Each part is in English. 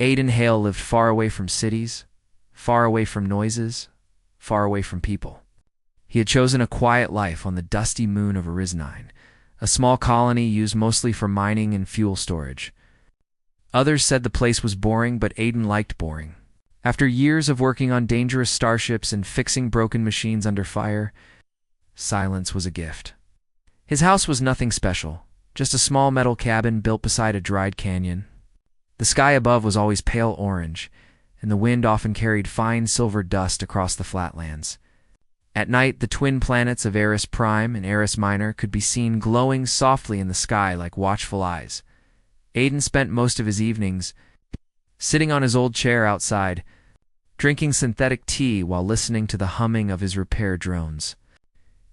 Aiden Hale lived far away from cities, far away from noises, far away from people. He had chosen a quiet life on the dusty moon of Ariznine, a small colony used mostly for mining and fuel storage. Others said the place was boring, but Aiden liked boring. After years of working on dangerous starships and fixing broken machines under fire, silence was a gift. His house was nothing special, just a small metal cabin built beside a dried canyon. The sky above was always pale orange, and the wind often carried fine silver dust across the flatlands. At night, the twin planets of Eris Prime and Eris Minor could be seen glowing softly in the sky like watchful eyes. Aiden spent most of his evenings sitting on his old chair outside, drinking synthetic tea while listening to the humming of his repair drones.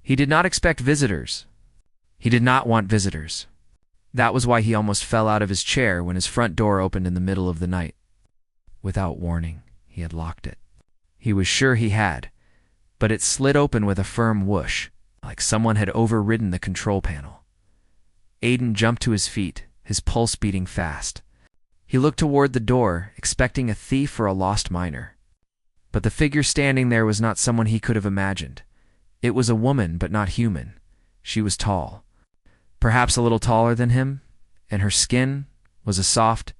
He did not expect visitors. He did not want visitors. That was why he almost fell out of his chair when his front door opened in the middle of the night. Without warning, he had locked it. He was sure he had, but it slid open with a firm whoosh, like someone had overridden the control panel. Aiden jumped to his feet, his pulse beating fast. He looked toward the door, expecting a thief or a lost miner. But the figure standing there was not someone he could have imagined. It was a woman, but not human. She was tall, perhaps a little taller than him, and her skin was a soft,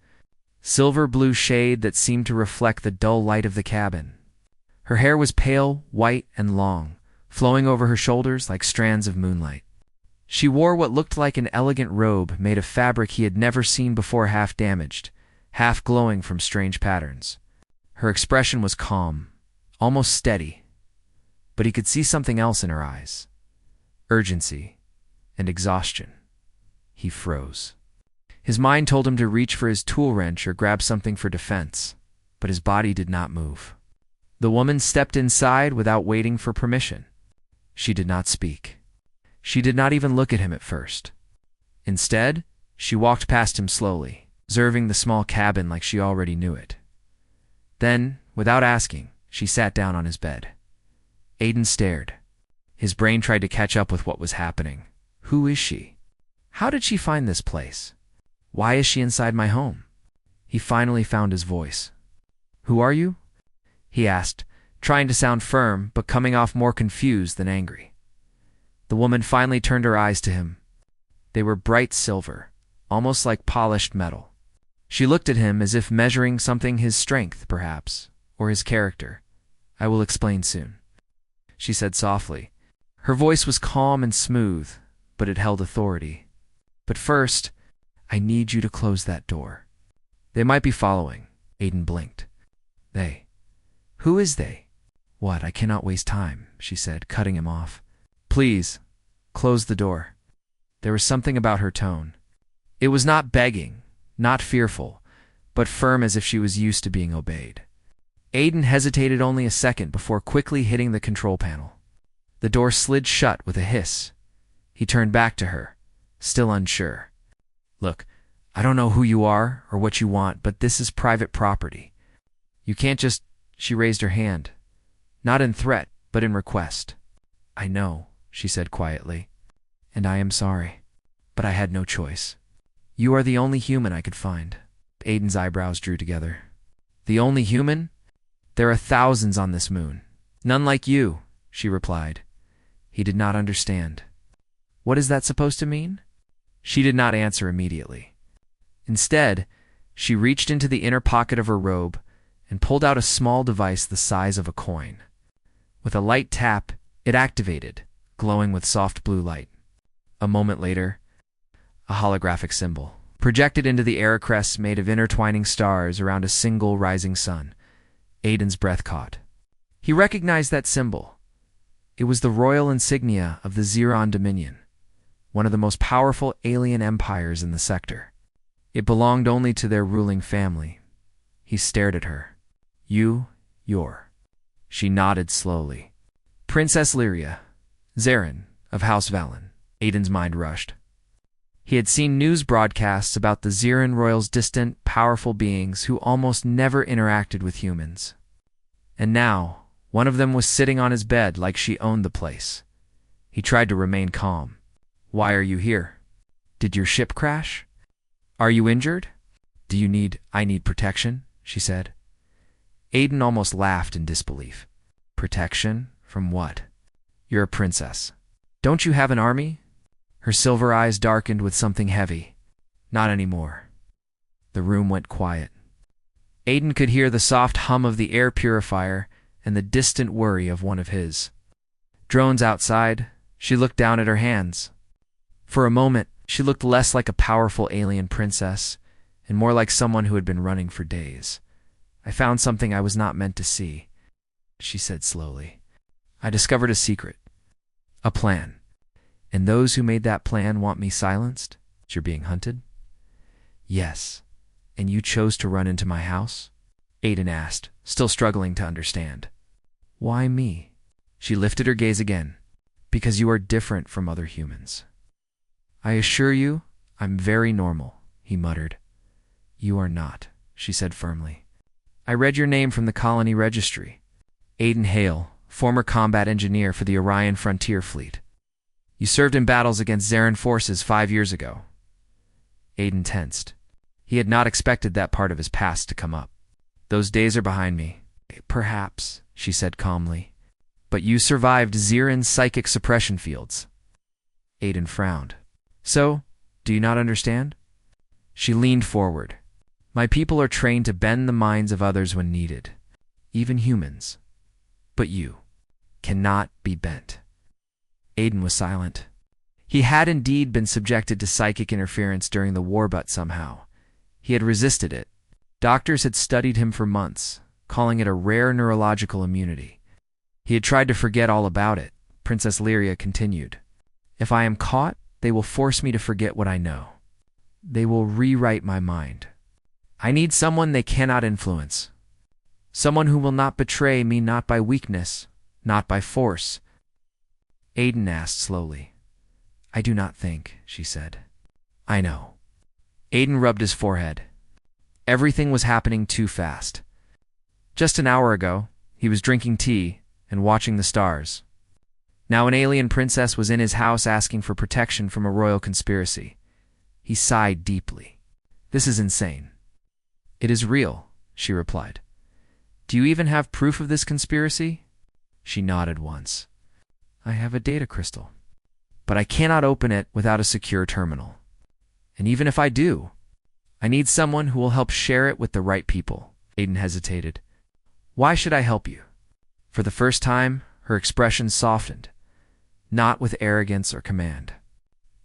silver-blue shade that seemed to reflect the dull light of the cabin. Her hair was pale, white, and long, flowing over her shoulders like strands of moonlight. She wore what looked like an elegant robe made of fabric he had never seen before, half damaged, half glowing from strange patterns. Her expression was calm, almost steady, but he could see something else in her eyes. Urgency and exhaustion. He froze. His mind told him to reach for his tool wrench or grab something for defense, but his body did not move. The woman stepped inside without waiting for permission. She did not speak. She did not even look at him at first. Instead, she walked past him slowly, observing the small cabin like she already knew it. Then, without asking, she sat down on his bed. Aiden stared. His brain tried to catch up with what was happening. Who is she? How did she find this place? Why is she inside my home? He finally found his voice. "Who are you?" he asked, trying to sound firm, but coming off more confused than angry. The woman finally turned her eyes to him. They were bright silver, almost like polished metal. She looked at him as if measuring something, his strength, perhaps, or his character. "I will explain soon," she said softly. Her voice was calm and smooth, but it held authority. "But first, I need you to close that door. They might be following." Aiden blinked. "They? Who is they?" "What? I cannot waste time," she said, cutting him off. "Please, close the door." There was something about her tone. It was not begging, not fearful, but firm, as if she was used to being obeyed. Aiden hesitated only a second before quickly hitting the control panel. The door slid shut with a hiss. He turned back to her, still unsure. "Look, I don't know who you are or what you want, but this is private property. You can't just—" She raised her hand, not in threat, but in request. "I know," she said quietly, "and I am sorry, but I had no choice. You are the only human I could find." Aiden's eyebrows drew together. "The only human? There are thousands on this moon. None like you," she replied. He did not understand. What is that supposed to mean? She did not answer immediately. Instead, she reached into the inner pocket of her robe and pulled out a small device the size of a coin. With a light tap, it activated, glowing with soft blue light. A moment later, a holographic symbol projected into the air, crest made of intertwining stars around a single rising sun. Aiden's breath caught. He recognized that symbol. It was the royal insignia of the Xeron Dominion, one of the most powerful alien empires in the sector. It belonged only to their ruling family. He stared at her. You're. She nodded slowly. "Princess Lyria, Zarin of House Valen." Aiden's mind rushed. He had seen news broadcasts about the Xeran royals, distant, powerful beings who almost never interacted with humans. And now, one of them was sitting on his bed like she owned the place. He tried to remain calm. "Why are you here? Did your ship crash? Are you injured? I need protection," she said. Aiden almost laughed in disbelief. Protection? From what? You're a princess. Don't you have an army? Her silver eyes darkened with something heavy. Not anymore. The room went quiet. Aiden could hear the soft hum of the air purifier and the distant worry of one of his drones outside. She looked down at her hands. For a moment, she looked less like a powerful alien princess and more like someone who had been running for days. I found something I was not meant to see, she said slowly. I discovered a secret. A plan. And those who made that plan want me silenced? You're being hunted? Yes. And you chose to run into my house? Aiden asked, still struggling to understand. Why me? She lifted her gaze again. Because you are different from other humans. I assure you, I'm very normal, he muttered. You are not, she said firmly. I read your name from the colony registry. Aiden Hale, former combat engineer for the Orion Frontier Fleet. You served in battles against Zarin forces 5 years ago. Aiden tensed. He had not expected that part of his past to come up. Those days are behind me. Perhaps, she said calmly. But you survived Zarin's psychic suppression fields. Aiden frowned. So, do you not understand? She leaned forward. My people are trained to bend the minds of others when needed, even humans. But you cannot be bent. Aiden was silent. He had indeed been subjected to psychic interference during the war, but somehow he had resisted it. Doctors had studied him for months, calling it a rare neurological immunity. He had tried to forget all about it. Princess Lyria continued. If I am caught, they will force me to forget what I know. They will rewrite my mind. I need someone they cannot influence. Someone who will not betray me, not by weakness, not by force. Aiden asked slowly. I do not think, she said. I know. Aiden rubbed his forehead. Everything was happening too fast. Just an hour ago, he was drinking tea and watching the stars. Now an alien princess was in his house asking for protection from a royal conspiracy. He sighed deeply. This is insane. It is real, she replied. Do you even have proof of this conspiracy? She nodded once. I have a data crystal, but I cannot open it without a secure terminal. And even if I do, I need someone who will help share it with the right people. Aiden hesitated. Why should I help you? For the first time, her expression softened, not with arrogance or command,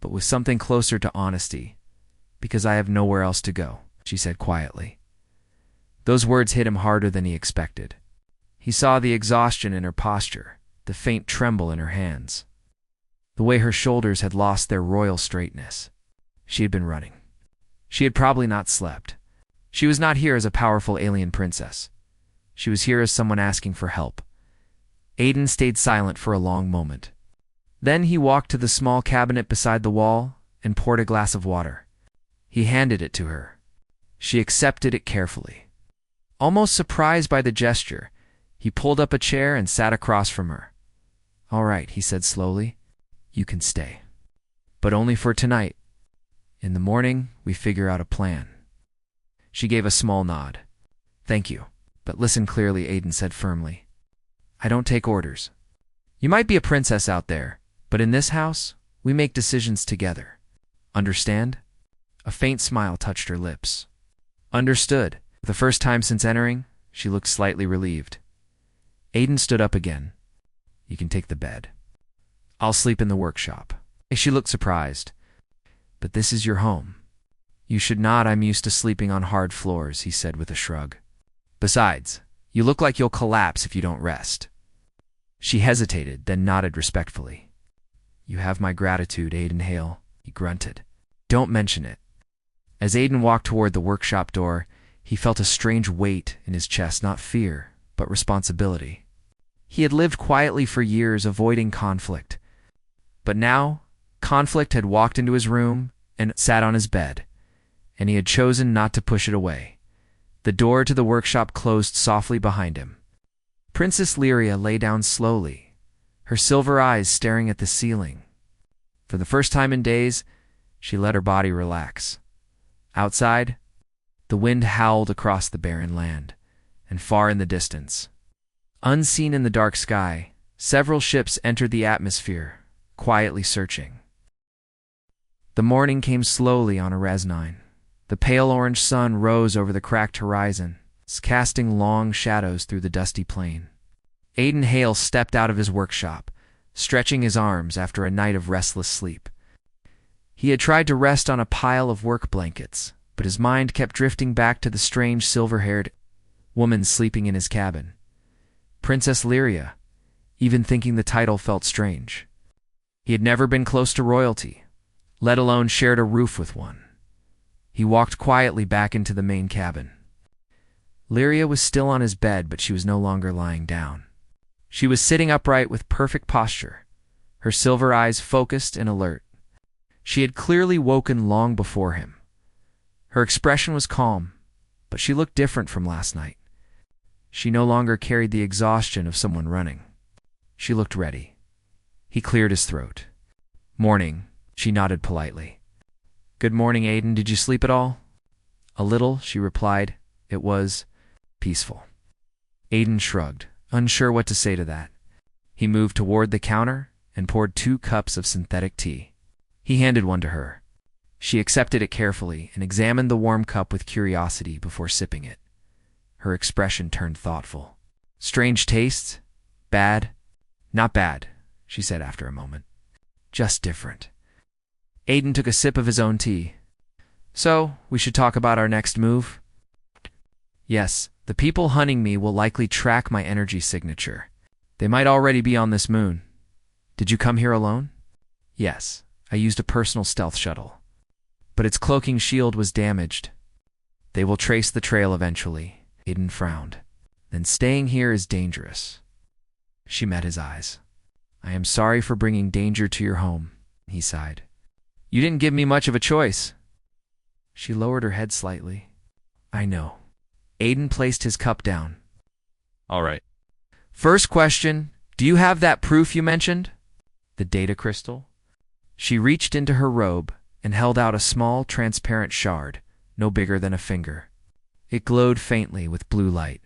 but with something closer to honesty. Because I have nowhere else to go, she said quietly. Those words hit him harder than he expected. He saw the exhaustion in her posture, the faint tremble in her hands, the way her shoulders had lost their royal straightness. She had been running. She had probably not slept. She was not here as a powerful alien princess. She was here as someone asking for help. Aiden stayed silent for a long moment. Then he walked to the small cabinet beside the wall and poured a glass of water. He handed it to her. She accepted it carefully. Almost surprised by the gesture, he pulled up a chair and sat across from her. All right, he said slowly. You can stay. But only for tonight. In the morning, we figure out a plan. She gave a small nod. Thank you. But listen clearly, Aiden said firmly. I don't take orders. You might be a princess out there, but in this house, we make decisions together. Understand? A faint smile touched her lips. Understood. For the first time since entering, she looked slightly relieved. Aiden stood up again. You can take the bed. I'll sleep in the workshop. She looked surprised. But this is your home. You should not. I'm used to sleeping on hard floors, he said with a shrug. Besides, you look like you'll collapse if you don't rest. She hesitated, then nodded respectfully. You have my gratitude, Aiden Hale, he grunted. Don't mention it. As Aiden walked toward the workshop door, he felt a strange weight in his chest, not fear, but responsibility. He had lived quietly for years, avoiding conflict. But now, conflict had walked into his room and sat on his bed, and he had chosen not to push it away. The door to the workshop closed softly behind him. Princess Lyria lay down slowly, her silver eyes staring at the ceiling. For the first time in days, she let her body relax. Outside, The wind howled across the barren land, and far in the distance, unseen in the dark sky, several ships entered the atmosphere, quietly searching. The morning came slowly on Arez-9. The pale orange sun rose over the cracked horizon, casting long shadows through the dusty plain. Aiden Hale stepped out of his workshop, stretching his arms after a night of restless sleep. He had tried to rest on a pile of work blankets, but his mind kept drifting back to the strange silver-haired woman sleeping in his cabin. Princess Lyria, even thinking the title felt strange. He had never been close to royalty, let alone shared a roof with one. He walked quietly back into the main cabin. Lyria was still on his bed, but she was no longer lying down. She was sitting upright with perfect posture, her silver eyes focused and alert. She had clearly woken long before him. Her expression was calm, but she looked different from last night. She no longer carried the exhaustion of someone running. She looked ready. He cleared his throat. "Morning," she nodded politely. "Good morning, Aiden. Did you sleep at all?" "A little," she replied. "It was peaceful." Aiden shrugged, unsure what to say to that. He moved toward the counter and poured 2 cups of synthetic tea. He handed one to her. She accepted it carefully and examined the warm cup with curiosity before sipping it. Her expression turned thoughtful. "Strange taste? Bad?" "Not bad," she said after a moment. "Just different." Aiden took a sip of his own tea. "So, we should talk about our next move?" "Yes, the people hunting me will likely track my energy signature. They might already be on this moon. Did you come here alone?" "Yes, I used a personal stealth shuttle. But its cloaking shield was damaged. They will trace the trail eventually." Aiden frowned. "Then staying here is dangerous." She met his eyes. "I am sorry for bringing danger to your home," he sighed. "You didn't give me much of a choice." She lowered her head slightly. "I know." Aiden placed his cup down. "All right. "First question, do you have that proof you mentioned?" "The data crystal?" She reached into her robe and held out a small, transparent shard, no bigger than a finger. It glowed faintly with blue light.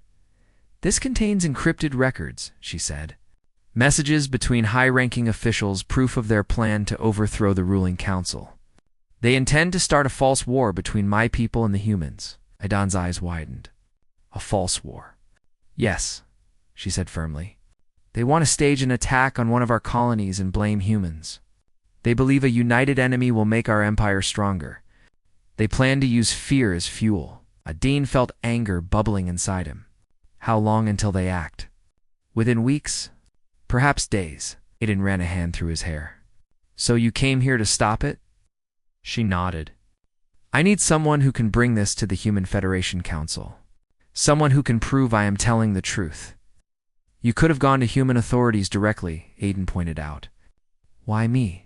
"This contains encrypted records," she said. "Messages between high-ranking officials, proof of their plan to overthrow the ruling council. They intend to start a false war between my people and the humans." Aidan's eyes widened. "A false war?" "Yes," she said firmly. "They want to stage an attack on one of our colonies and blame humans. They believe a united enemy will make our empire stronger. They plan to use fear as fuel." Aiden felt anger bubbling inside him. "How long until they act?" "Within weeks, perhaps days." Aiden ran a hand through his hair. "So you came here to stop it?" She nodded. "I need someone who can bring this to the Human Federation Council. Someone who can prove I am telling the truth." "You could have gone to human authorities directly," Aiden pointed out. "Why me?"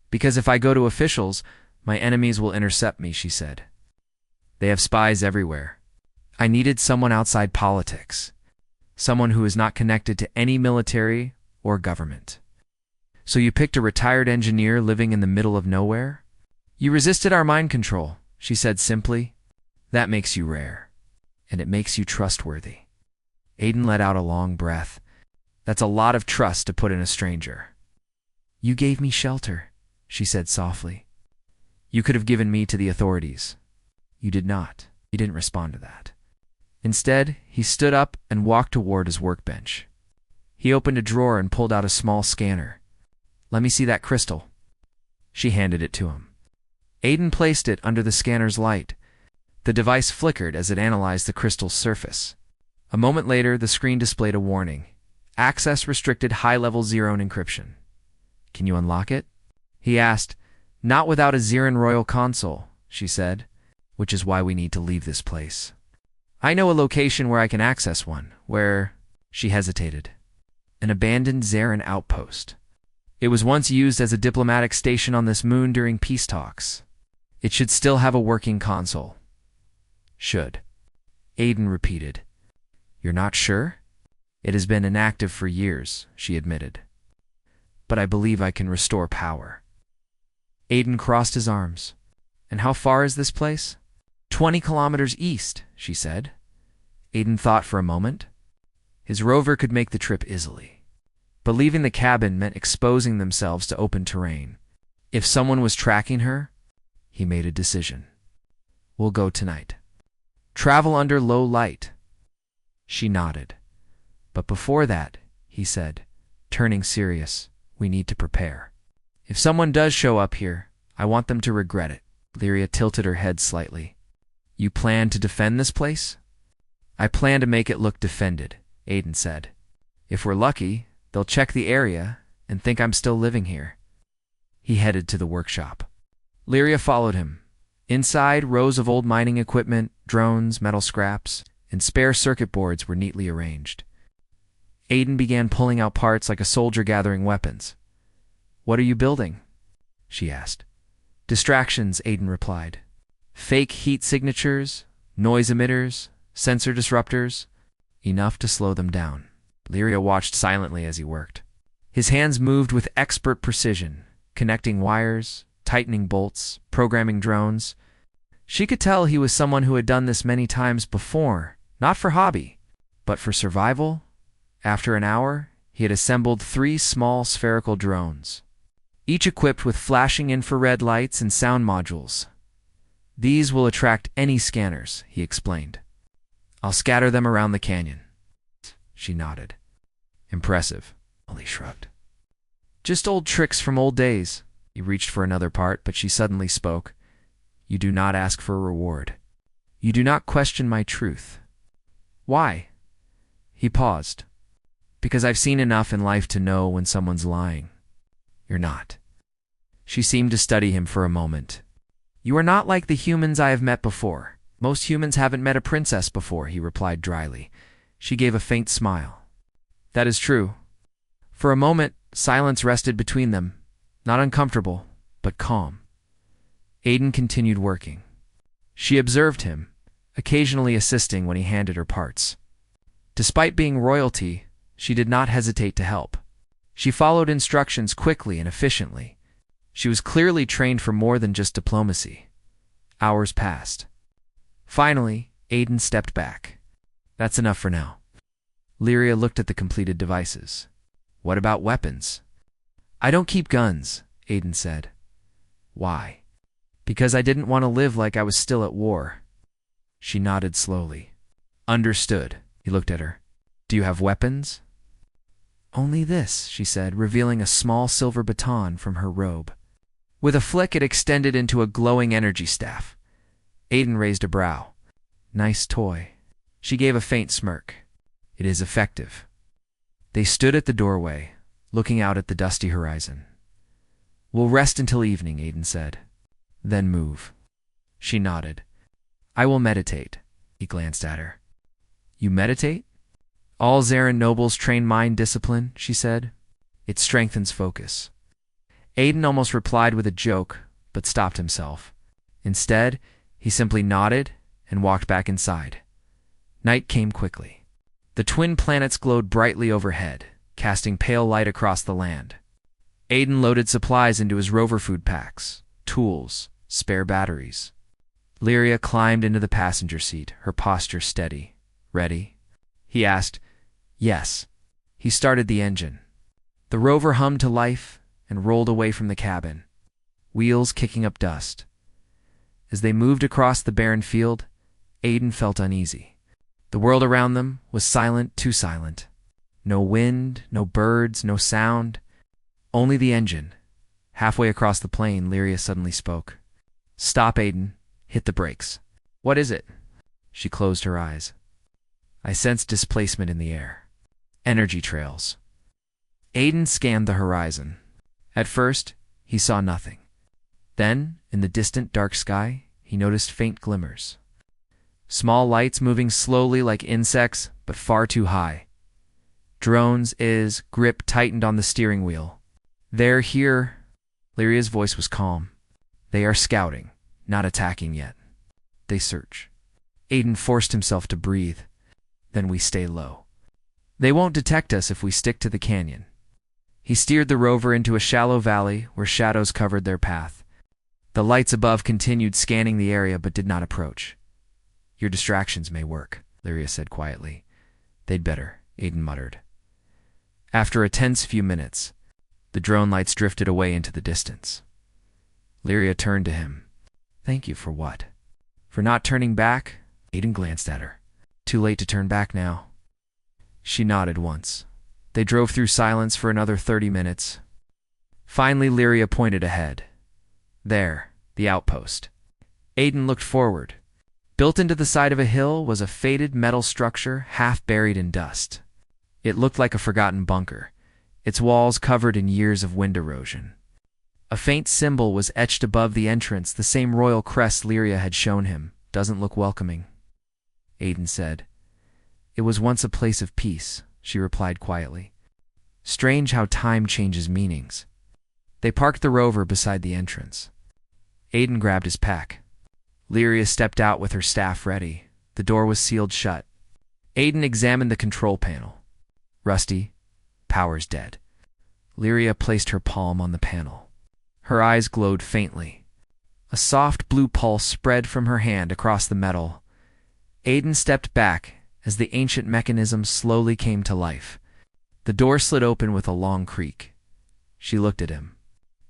"Because if I go to officials, my enemies will intercept me," she said. "They have spies everywhere. I needed someone outside politics. Someone who is not connected to any military or government." "So you picked a retired engineer living in the middle of nowhere?" "You resisted our mind control," she said simply. "That makes you rare. And it makes you trustworthy." Aiden let out a long breath. "That's a lot of trust to put in a stranger." "You gave me shelter," she said softly. "You could have given me to the authorities." "You did not." He didn't respond to that. Instead, he stood up and walked toward his workbench. He opened a drawer and pulled out a small scanner. "Let me see that crystal." She handed it to him. Aiden placed it under the scanner's light. The device flickered as it analyzed the crystal's surface. A moment later, the screen displayed a warning. "Access restricted, high-level Xeron encryption." "Can you unlock it?" he asked. "Not without a Xeron Royal console," she said, "which is why we need to leave this place. I know a location where I can access one, where—" she hesitated. "An abandoned Xeron outpost. It was once used as a diplomatic station on this moon during peace talks. It should still have a working console." "Should," Aiden repeated. "You're not sure?" "It has been inactive for years," she admitted. "But I believe I can restore power." Aiden crossed his arms. "And how far is this place?" 20 kilometers east, she said. Aiden thought for a moment. His rover could make the trip easily. But leaving the cabin meant exposing themselves to open terrain. If someone was tracking her, he made a decision. We'll go tonight. Travel under low light. She nodded. But before that, he said, turning serious, we need to prepare. If someone does show up here, I want them to regret it. Lyria tilted her head slightly. You plan to defend this place? I plan to make it look defended, Aiden said. If we're lucky, they'll check the area and think I'm still living here. He headed to the workshop. Lyria followed him. Inside, rows of old mining equipment, drones, metal scraps, and spare circuit boards were neatly arranged. Aiden began pulling out parts like a soldier gathering weapons. What are you building? She asked. Distractions, Aiden replied. Fake heat signatures, noise emitters, sensor disruptors, enough to slow them down. Lyria watched silently as he worked. His hands moved with expert precision, connecting wires, tightening bolts, programming drones. She could tell he was someone who had done this many times before, not for hobby, but for survival. After an hour, he had assembled 3 small spherical drones, each equipped with flashing infrared lights and sound modules. These will attract any scanners, he explained. I'll scatter them around the canyon. She nodded. Impressive. He shrugged. Just old tricks from old days. He reached for another part, but she suddenly spoke. You do not ask for a reward. You do not question my truth. Why? He paused. Because I've seen enough in life to know when someone's lying. You're not. She seemed to study him for a moment. You are not like the humans I have met before. Most humans haven't met a princess before, he replied dryly. She gave a faint smile. That is true. For a moment, silence rested between them, not uncomfortable, but calm. Aiden continued working. She observed him, occasionally assisting when he handed her parts. Despite being royalty, she did not hesitate to help. She followed instructions quickly and efficiently. She was clearly trained for more than just diplomacy. Hours passed. Finally, Aiden stepped back. That's enough for now. Lyria looked at the completed devices. What about weapons? I don't keep guns, Aiden said. Why? Because I didn't want to live like I was still at war. She nodded slowly. Understood. He looked at her. Do you have weapons? Only this, she said, revealing a small silver baton from her robe. With a flick, it extended into a glowing energy staff. Aiden raised a brow. Nice toy. She gave a faint smirk. It is effective. They stood at the doorway, looking out at the dusty horizon. We'll rest until evening, Aiden said. Then move. She nodded. I will meditate. He glanced at her. You meditate? All Zarin nobles train mind discipline, she said. It strengthens focus. Aiden almost replied with a joke, but stopped himself. Instead, he simply nodded and walked back inside. Night came quickly. The twin planets glowed brightly overhead, casting pale light across the land. Aiden loaded supplies into his rover food packs, tools, spare batteries. Lyria climbed into the passenger seat, her posture steady. Ready? He asked. Yes. He started the engine. The rover hummed to life and rolled away from the cabin, wheels kicking up dust. As they moved across the barren field, Aiden felt uneasy. The world around them was silent, too silent. No wind, no birds, no sound. Only the engine. Halfway across the plain, Lyria suddenly spoke. Stop, Aiden. Hit the brakes. What is it? She closed her eyes. I sensed displacement in the air. Energy trails. Aiden scanned the horizon. At first, he saw nothing. Then, in the distant dark sky, he noticed faint glimmers. Small lights moving slowly like insects, but far too high. Drones' grip tightened on the steering wheel. They're here. Lyria's voice was calm. They are scouting, not attacking yet. They search. Aiden forced himself to breathe. Then we stay low. They won't detect us if we stick to the canyon. He steered the rover into a shallow valley where shadows covered their path. The lights above continued scanning the area but did not approach. "Your distractions may work," Lyria said quietly. "They'd better," Aiden muttered. After a tense few minutes, the drone lights drifted away into the distance. Lyria turned to him. "Thank you for what?" "For not turning back?" Aiden glanced at her. "Too late to turn back now." She nodded once. They drove through silence for another 30 minutes. Finally, Lyria pointed ahead. There, the outpost. Aiden looked forward. Built into the side of a hill was a faded metal structure half buried in dust. It looked like a forgotten bunker, its walls covered in years of wind erosion. A faint symbol was etched above the entrance, the same royal crest Lyria had shown him. "Doesn't look welcoming," Aiden said. "It was once a place of peace," she replied quietly. "Strange how time changes meanings." They parked the rover beside the entrance. Aiden grabbed his pack. Lyria stepped out with her staff ready. The door was sealed shut. Aiden examined the control panel. Rusty, power's dead. Lyria placed her palm on the panel. Her eyes glowed faintly. A soft blue pulse spread from her hand across the metal. Aiden stepped back as the ancient mechanism slowly came to life. The door slid open with a long creak. She looked at him.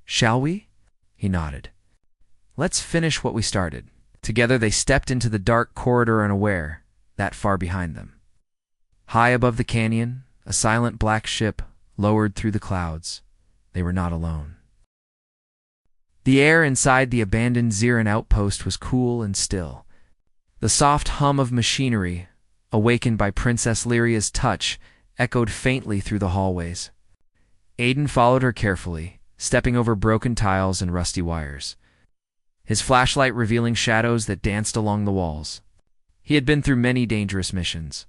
"Shall we?" He nodded. "Let's finish what we started." Together they stepped into the dark corridor unaware, that far behind them. High above the canyon, a silent black ship lowered through the clouds. They were not alone. The air inside the abandoned Zirin outpost was cool and still. The soft hum of machinery, awakened by Princess Lyria's touch, echoed faintly through the hallways. Aiden followed her carefully, stepping over broken tiles and rusty wires, his flashlight revealing shadows that danced along the walls. He had been through many dangerous missions,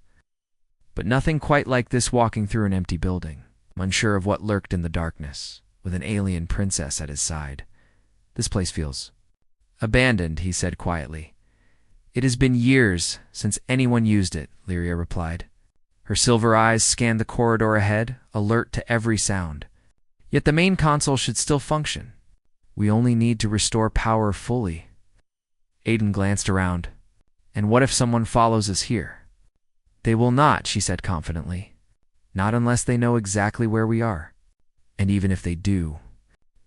but nothing quite like this, walking through an empty building, unsure of what lurked in the darkness, with an alien princess at his side. "This place feels abandoned," he said quietly. "It has been years since anyone used it," Lyria replied. Her silver eyes scanned the corridor ahead, alert to every sound. "Yet the main console should still function. We only need to restore power fully." Aiden glanced around. "And what if someone follows us here?" "They will not," she said confidently. "Not unless they know exactly where we are. And even if they do,"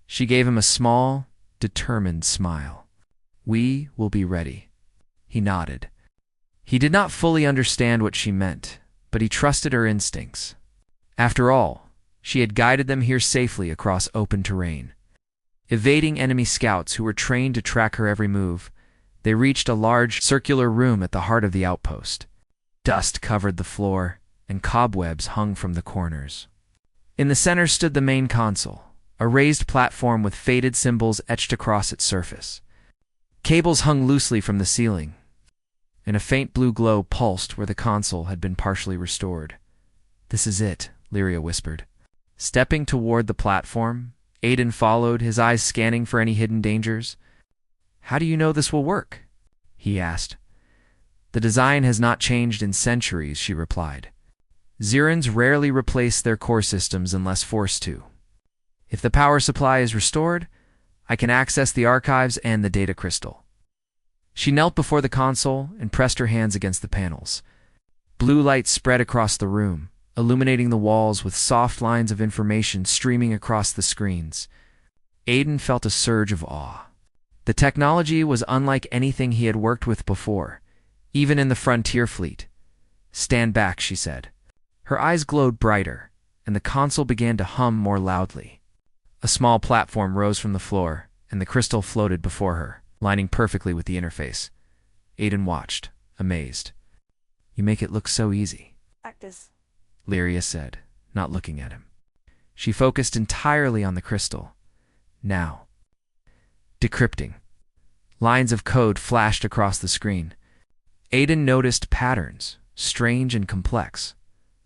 she gave him a small, determined smile, "we will be ready." He nodded. He did not fully understand what she meant, but he trusted her instincts. After all, she had guided them here safely across open terrain. Evading enemy scouts who were trained to track her every move, they reached a large circular room at the heart of the outpost. Dust covered the floor, and cobwebs hung from the corners. In the center stood the main console, a raised platform with faded symbols etched across its surface. Cables hung loosely from the ceiling, and a faint blue glow pulsed where the console had been partially restored. "This is it," Lyria whispered. Stepping toward the platform, Aiden followed, his eyes scanning for any hidden dangers. "How do you know this will work?" he asked. "The design has not changed in centuries," she replied. "Zirins rarely replace their core systems unless forced to. If the power supply is restored, I can access the archives and the data crystal." She knelt before the console and pressed her hands against the panels. Blue light spread across the room, illuminating the walls with soft lines of information streaming across the screens. Aiden felt a surge of awe. The technology was unlike anything he had worked with before, even in the Frontier Fleet. "Stand back," she said. Her eyes glowed brighter, and the console began to hum more loudly. A small platform rose from the floor, and the crystal floated before her, lining perfectly with the interface. Aiden watched, amazed. "You make it look so easy," Lyria said, not looking at him. She focused entirely on the crystal. "Now." Decrypting. Lines of code flashed across the screen. Aiden noticed patterns, strange and complex,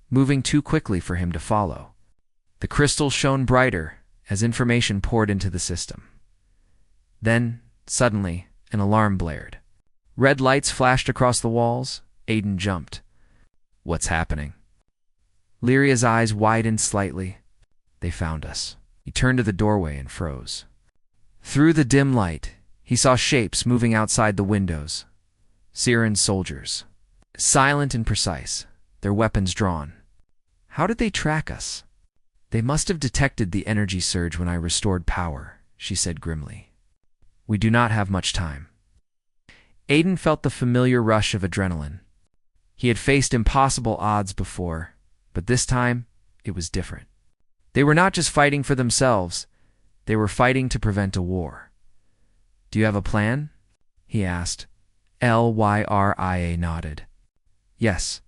moving too quickly for him to follow. The crystal shone brighter as information poured into the system. Then, suddenly, an alarm blared. Red lights flashed across the walls. Aiden jumped. "What's happening?" Lyria's eyes widened slightly. "They found us." He turned to the doorway and froze. Through the dim light, He saw shapes moving outside the windows. Siren's soldiers. Silent and precise, their weapons drawn. How did they track us? They must have detected the energy surge when I restored power, she said grimly. We do not have much time. Aiden felt the familiar rush of adrenaline. He had faced impossible odds before, but this time it was different. They were not just fighting for themselves, they were fighting to prevent a war. Do you have a plan? He asked. Lyria nodded. Yes,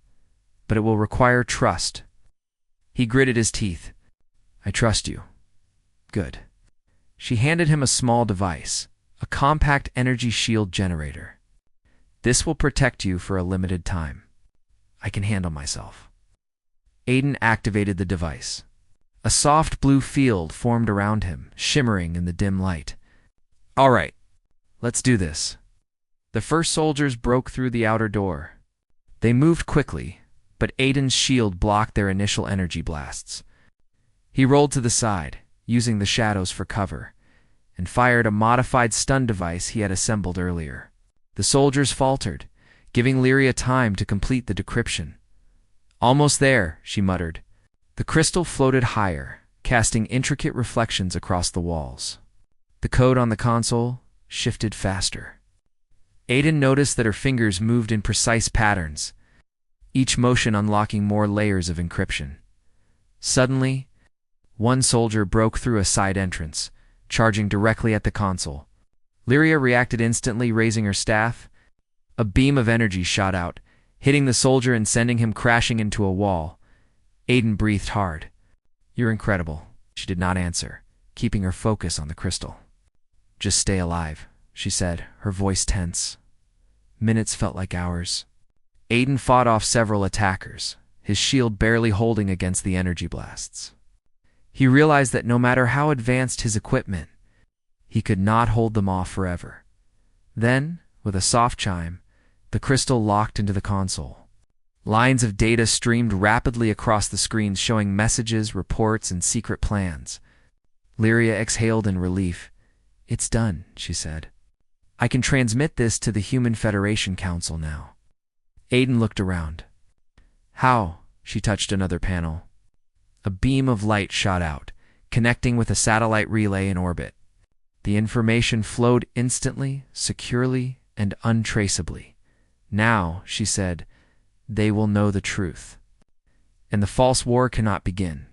but it will require trust. He gritted his teeth. I trust you. Good. She handed him a small device, a compact energy shield generator. This will protect you for a limited time. I can handle myself. Aiden activated the device. A soft blue field formed around him, shimmering in the dim light. All right, let's do this. The first soldiers broke through the outer door. They moved quickly, but Aiden's shield blocked their initial energy blasts. He rolled to the side, using the shadows for cover, and fired a modified stun device he had assembled earlier. The soldiers faltered, giving Lyria time to complete the decryption. Almost there, she muttered. The crystal floated higher, casting intricate reflections across the walls. The code on the console shifted faster. Aiden noticed that her fingers moved in precise patterns, each motion unlocking more layers of encryption. Suddenly, one soldier broke through a side entrance, charging directly at the console. Lyria reacted instantly, raising her staff. A beam of energy shot out, hitting the soldier and sending him crashing into a wall. Aiden breathed hard. You're incredible. She did not answer, keeping her focus on the crystal. Just stay alive, she said, her voice tense. Minutes felt like hours. Aiden fought off several attackers, his shield barely holding against the energy blasts. He realized that no matter how advanced his equipment, he could not hold them off forever. Then, with a soft chime, the crystal locked into the console. Lines of data streamed rapidly across the screens, showing messages, reports, and secret plans. Lyria exhaled in relief. It's done, she said. I can transmit this to the Human Federation Council now. Aiden looked around. How? She touched another panel. A beam of light shot out, connecting with a satellite relay in orbit. The information flowed instantly, securely, and untraceably. Now, she said, they will know the truth. And the false war cannot begin.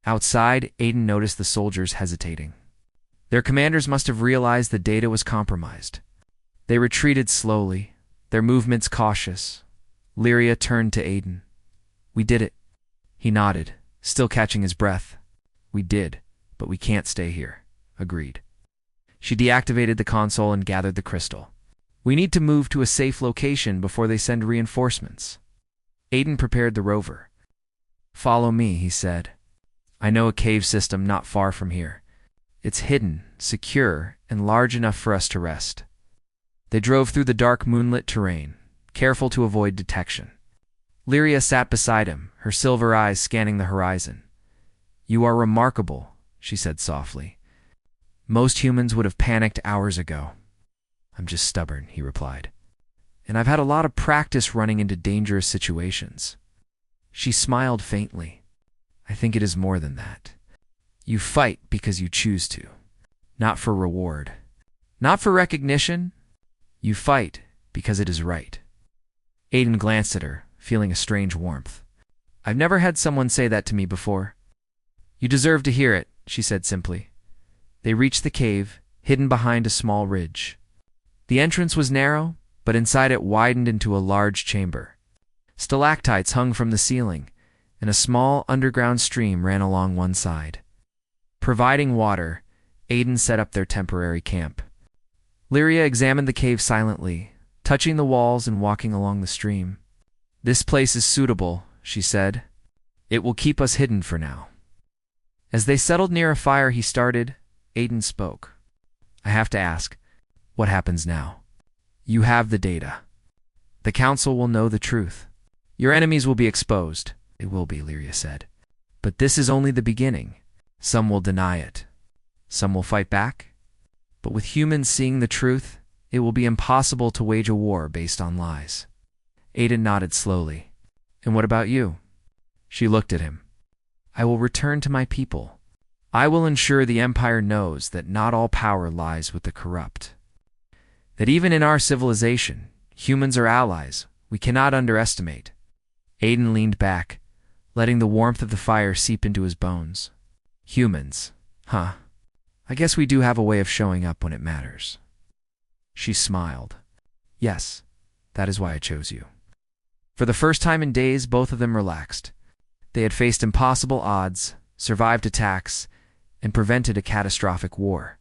Outside, Aiden noticed the soldiers hesitating. Their commanders must have realized the data was compromised. They retreated slowly, their movements cautious. Lyria turned to Aiden. We did it. He nodded, still catching his breath. We did, but we can't stay here. Agreed. She deactivated the console and gathered the crystal. We need to move to a safe location before they send reinforcements. Aiden prepared the rover. Follow me, he said. I know a cave system not far from here. It's hidden, secure, and large enough for us to rest. They drove through the dark moonlit terrain, careful to avoid detection. Lyria sat beside him, her silver eyes scanning the horizon. You are remarkable, she said softly. Most humans would have panicked hours ago. I'm just stubborn, he replied. And I've had a lot of practice running into dangerous situations. She smiled faintly. I think it is more than that. You fight because you choose to, not for reward, not for recognition. You fight because it is right. Aiden glanced at her, feeling a strange warmth. I've never had someone say that to me before. You deserve to hear it, she said simply. They reached the cave, hidden behind a small ridge. The entrance was narrow, but inside it widened into a large chamber. Stalactites hung from the ceiling, and a small underground stream ran along one side. Providing water, Aiden set up their temporary camp. Lyria examined the cave silently, touching the walls and walking along the stream. This place is suitable, she said. It will keep us hidden for now. As they settled near a fire he started, Aiden spoke. I have to ask, what happens now? You have the data. The council will know the truth. Your enemies will be exposed. It will be, Lyria said. But this is only the beginning. Some will deny it. Some will fight back. But with humans seeing the truth, it will be impossible to wage a war based on lies. Aiden nodded slowly. And what about you? She looked at him. I will return to my people. I will ensure the Empire knows that not all power lies with the corrupt. That even in our civilization, humans are allies we cannot underestimate. Aiden leaned back, letting the warmth of the fire seep into his bones. Humans, huh? I guess we do have a way of showing up when it matters. She smiled. Yes, that is why I chose you. For the first time in days, both of them relaxed. They had faced impossible odds, survived attacks, and prevented a catastrophic war.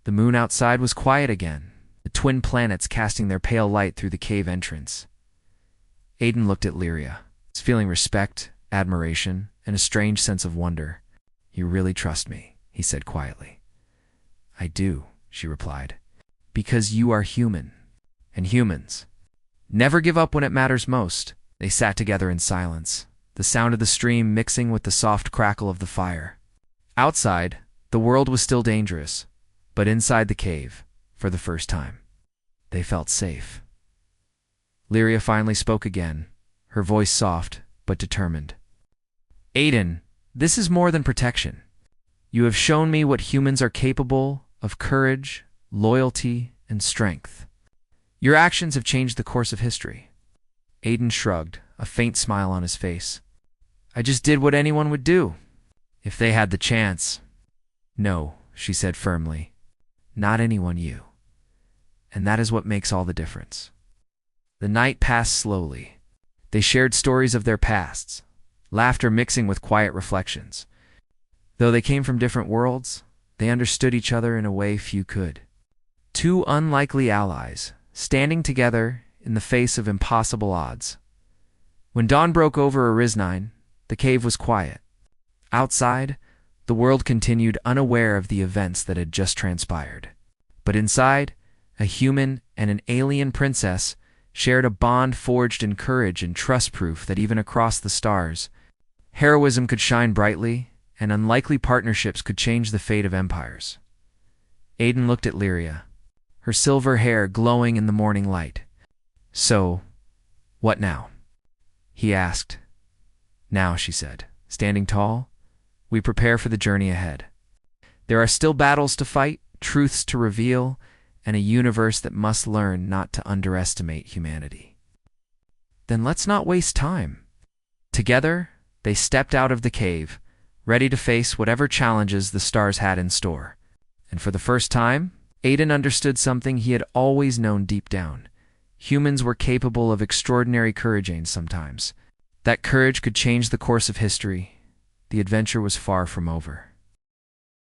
The moon outside was quiet again, the twin planets casting their pale light through the cave entrance. Aiden looked at Lyria, feeling respect, admiration, and a strange sense of wonder. You really trust me, he said quietly. I do, she replied, because you are human, and humans never give up when it matters most. They sat together in silence, the sound of the stream mixing with the soft crackle of the fire. Outside, the world was still dangerous, but inside the cave, for the first time, they felt safe. Lyria finally spoke again, her voice soft but determined. Aiden, this is more than protection. You have shown me what humans are capable of: courage, loyalty, and strength. Your actions have changed the course of history. Aiden shrugged, a faint smile on his face. I just did what anyone would do, if they had the chance. No, she said firmly. Not anyone you. And that is what makes all the difference. The night passed slowly. They shared stories of their pasts, laughter mixing with quiet reflections. Though they came from different worlds, they understood each other in a way few could. Two unlikely allies, standing together in the face of impossible odds. When dawn broke over Ariznine, the cave was quiet. Outside, the world continued unaware of the events that had just transpired. But inside, a human and an alien princess shared a bond forged in courage and trust, proof that even across the stars, heroism could shine brightly, and unlikely partnerships could change the fate of empires. Aiden looked at Lyria, her silver hair glowing in the morning light. So, what now? He asked. Now, she said, standing tall, we prepare for the journey ahead. There are still battles to fight, truths to reveal, and a universe that must learn not to underestimate humanity. Then let's not waste time. Together, they stepped out of the cave, ready to face whatever challenges the stars had in store. And for the first time, Aiden understood something he had always known deep down. Humans were capable of extraordinary courage, and sometimes that courage could change the course of history. The adventure was far from over.